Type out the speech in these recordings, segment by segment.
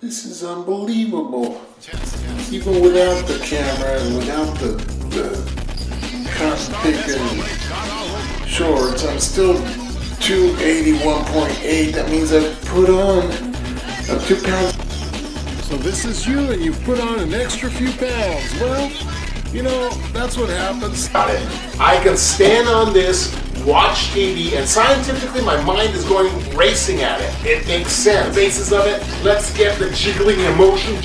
This is unbelievable. Even without the camera and without the cotton picking shorts, I'm still 281.8. That means I've put on 2 pounds. So this is you and you've put on an extra few pounds. Well, you know, that's what happens. I can stand on this, watch TV, and scientifically my mind is going racing at it. It makes sense. The basis of it, let's get the jiggling emotion.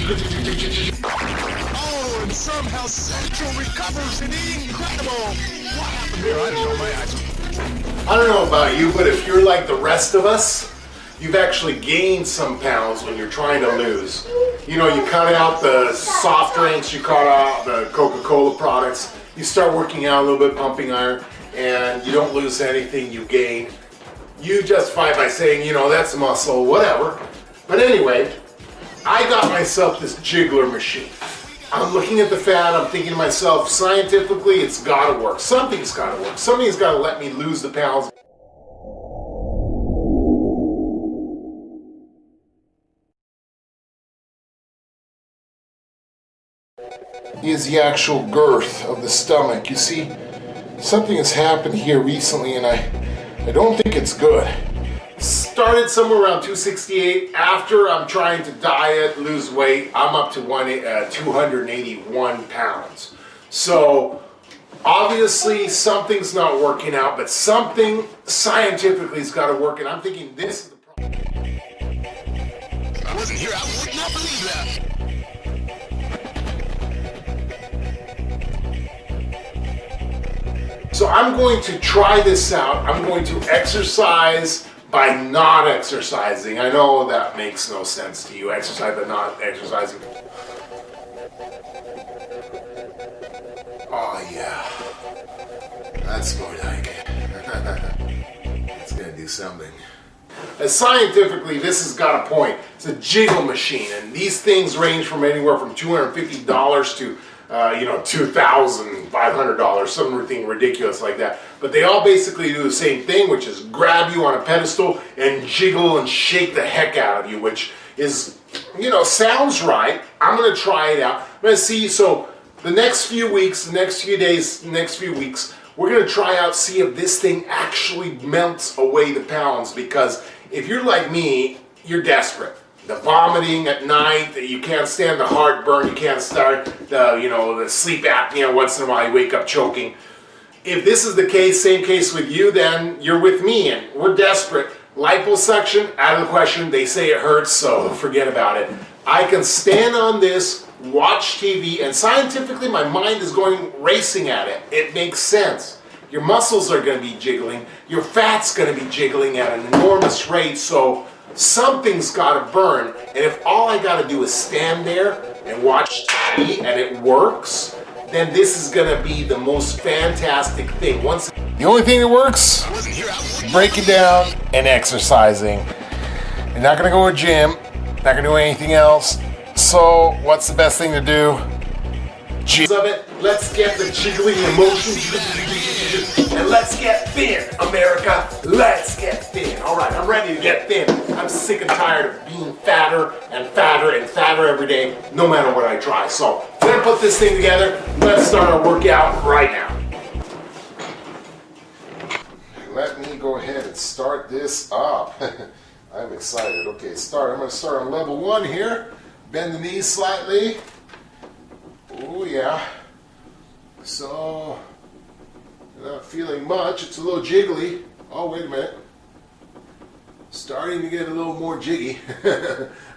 Oh, and somehow Central recovers an incredible. What happened there? I don't know my eyes. I don't know about you, but if you're like the rest of us, you've actually gained some pounds when you're trying to lose. You know, you cut out the soft drinks, you cut out the Coca-Cola products, you start working out a little bit, pumping iron, and you don't lose anything, you gain. You justify by saying, you know, that's muscle, whatever. But anyway, I got myself this jiggler machine. I'm looking at the fat, I'm thinking to myself, scientifically, it's gotta work. Something's gotta work. Something's gotta let me lose the pounds. Is the actual girth of the stomach. You see, something has happened here recently and I don't think it's good. Started somewhere around 268. After I'm trying to diet, lose weight, I'm up to 281 pounds. So obviously something's not working out, but something scientifically has got to work, and I'm thinking this is the problem. I wasn't here. I would not believe that. So I'm going to try this out. I'm going to exercise by not exercising. I know that makes no sense to you. Exercise by not exercising. Oh yeah. That's more like it. It's gonna do something. Scientifically, this has got a point. It's a jiggle machine, and these things range from anywhere from $250 to $2,500, something ridiculous like that. But they all basically do the same thing, which is grab you on a pedestal and jiggle and shake the heck out of you, which is, you know, sounds right. I'm gonna try it out. I'm gonna see, so the next few weeks, the next few days, the next few weeks, we're gonna try out, see if this thing actually melts away the pounds, because if you're like me, you're desperate. The vomiting at night, you can't stand the heartburn, you can't start the sleep apnea, once in a while you wake up choking. If this is the case, same case with you, then you're with me and we're desperate. Liposuction, out of the question. They say it hurts, so forget about it. I can stand on this, watch TV, and scientifically my mind is going racing at it. It makes sense. Your muscles are going to be jiggling, your fat's going to be jiggling at an enormous rate, so something's got to burn. And if all I got to do is stand there and watch TV and it works, then this is going to be the most fantastic thing. The only thing that works, breaking down and exercising. You're not going to go to a gym, not going to do anything else. So what's the best thing to do? Of it, let's get the jiggling emotion and let's get thin, America. Let's get thin. All right, I'm ready to get thin. I'm sick and tired of being fatter and fatter and fatter every day, no matter what I try. So we're gonna put this thing together. Let's start our workout right now. Let me go ahead and start this up. I'm excited. Okay, I'm gonna start on level 1 here. Bend the knees slightly. Oh yeah. So, not feeling much. It's a little jiggly. Oh, wait a minute. Starting to get a little more jiggy.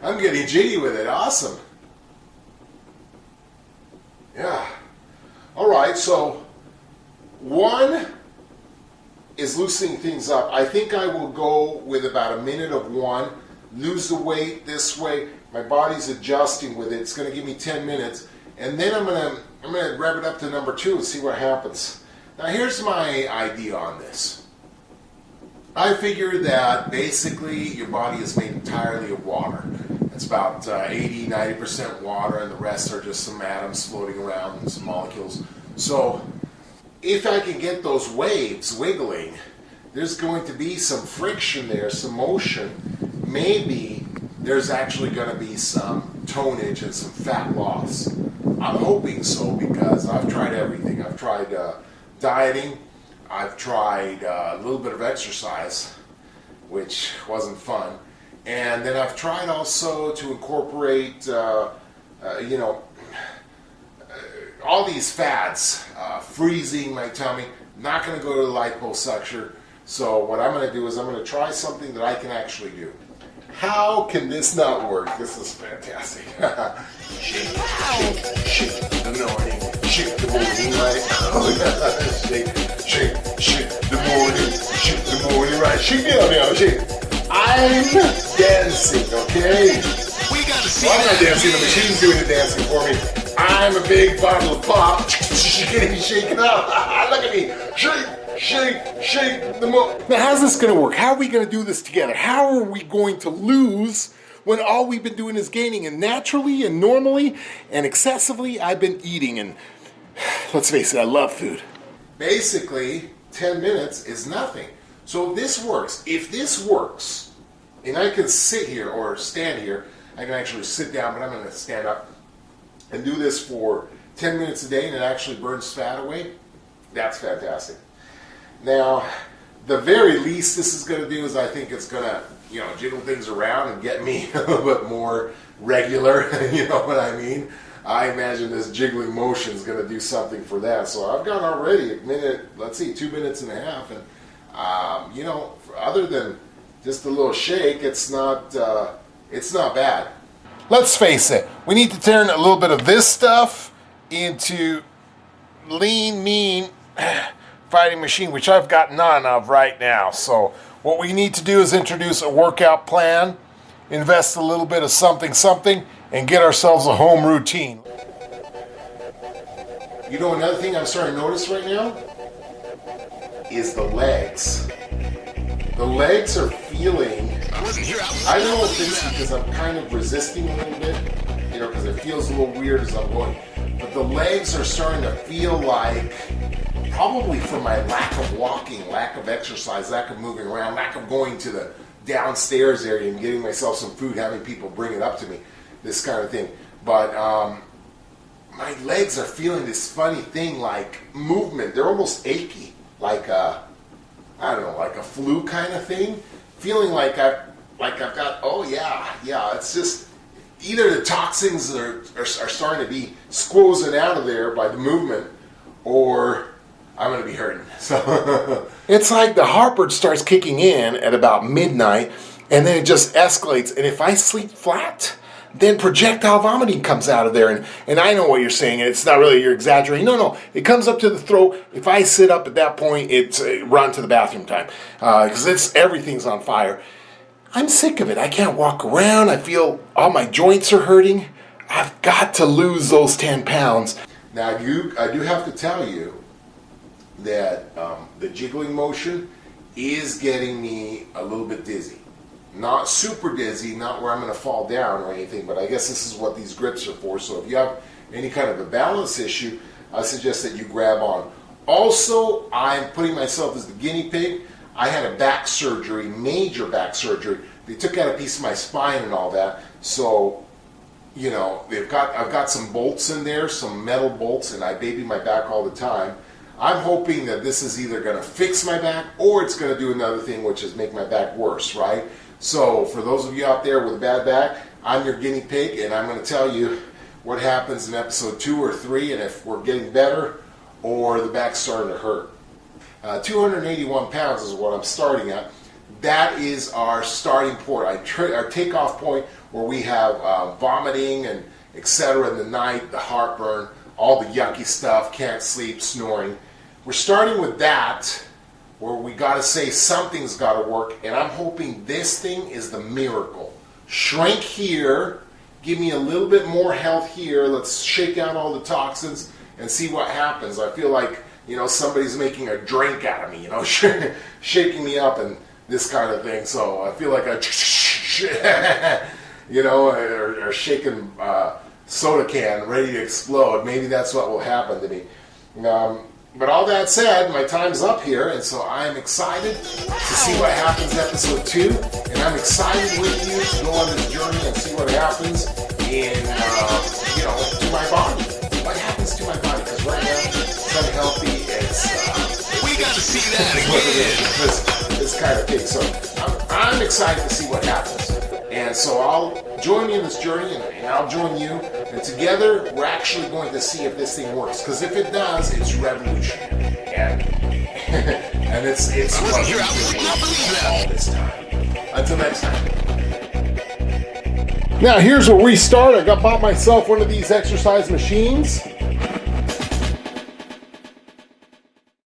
I'm getting jiggy with it. Awesome. Yeah. All right, so 1 is loosening things up. I think I will go with about a minute of 1. Lose the weight this way. My body's adjusting with it. It's going to give me 10 minutes. And then I'm gonna rev it up to number 2 and see what happens. Now here's my idea on this. I figure that basically your body is made entirely of water. It's about 80-90% water, and the rest are just some atoms floating around and some molecules. So if I can get those waves wiggling, there's going to be some friction there, some motion. Maybe there's actually going to be some tonnage and some fat loss. I'm hoping so because I've tried everything. I've tried dieting, I've tried a little bit of exercise, which wasn't fun, and then I've tried also to incorporate, all these fads, freezing my tummy. Not going to go to the liposuction. So what I'm going to do is I'm going to try something that I can actually do. How can this not work? This is fantastic. Shake the morning, right? Oh, yeah. Shake the morning, right? Shake it out now, shake. I'm dancing, okay? We got to see Well, I'm not that. dancing, the machine's doing the dancing for me. I'm a big bottle of pop. Getting shaken up. Look at me. Shake the mo. Now, how's this going to work? How are we going to do this together? How are we going to lose when all we've been doing is gaining? And naturally and normally and excessively, I've been eating. And let's face it, I love food. Basically, 10 minutes is nothing. So if this works, and I can sit here or stand here, I can actually sit down, but I'm going to stand up and do this for 10 minutes a day, and it actually burns fat away. That's fantastic. Now, the very least this is going to do is I think it's going to, jiggle things around and get me a little bit more regular. You know what I mean? I imagine this jiggling motion is going to do something for that. So I've gone already 2 minutes and a half, and other than just a little shake, it's not bad. Let's face it, we need to turn a little bit of this stuff into lean, mean fighting machine, which I've got none of right now. So what we need to do is introduce a workout plan, invest a little bit of something, and get ourselves a home routine. Another thing I'm starting to notice right now is the legs. The legs are feeling, I don't know if it's because I'm kind of resisting a little bit, because it feels a little weird as I'm going, but the legs are starting to feel like, probably from my lack of walking, lack of exercise, lack of moving around, lack of going to the downstairs area and getting myself some food, having people bring it up to me, this kind of thing. But my legs are feeling this funny thing, like movement. They're almost achy, like a flu kind of thing. Feeling like I've got, it's just either the toxins are starting to be squozen out of there by the movement, or I'm going to be hurting. So it's like the heartburn starts kicking in at about midnight, and then it just escalates. And if I sleep flat, then projectile vomiting comes out of there. And I know what you're saying. It's not really, you're exaggerating. No. It comes up to the throat. If I sit up at that point, it's run to the bathroom time. Because everything's on fire. I'm sick of it. I can't walk around. I feel all my joints are hurting. I've got to lose those 10 pounds. Now, I do have to tell you that the jiggling motion is getting me a little bit dizzy. Not super dizzy, not where I'm going to fall down or anything, but I guess this is what these grips are for. So if you have any kind of a balance issue, I suggest that you grab on. Also, I'm putting myself as the guinea pig. I had a back surgery, major back surgery. They took out a piece of my spine and all that. So, I've got some bolts in there, some metal bolts, and I baby my back all the time. I'm hoping that this is either going to fix my back or it's going to do another thing, which is make my back worse, right? So for those of you out there with a bad back, I'm your guinea pig, and I'm going to tell you what happens in episode 2 or 3, and if we're getting better or the back's starting to hurt. 281 pounds is what I'm starting at. That is our starting point, our takeoff point, where we have vomiting and etc. in the night, the heartburn, all the yucky stuff, can't sleep, snoring. We're starting with that, where we got to say something's got to work, and I'm hoping this thing is the miracle. Shrink here, give me a little bit more health here, let's shake out all the toxins and see what happens. I feel like, somebody's making a drink out of me, shaking me up and this kind of thing. So I feel like or shaking soda can ready to explode. Maybe that's what will happen to me. But all that said, my time's up here, and so I'm excited to see what happens episode 2, and I'm excited with you to go on this journey and see what happens in, to my body. What happens to my body? Because right now, it's unhealthy. We got to see that again. It's kind of big. So I'm excited to see what happens. And so I'll join you in this journey, and I'll join you. And together, we're actually going to see if this thing works. Because if it does, it's revolutionary. And it's what we've been waiting for all this time. Until next time. Now here's where we start. I bought myself one of these exercise machines.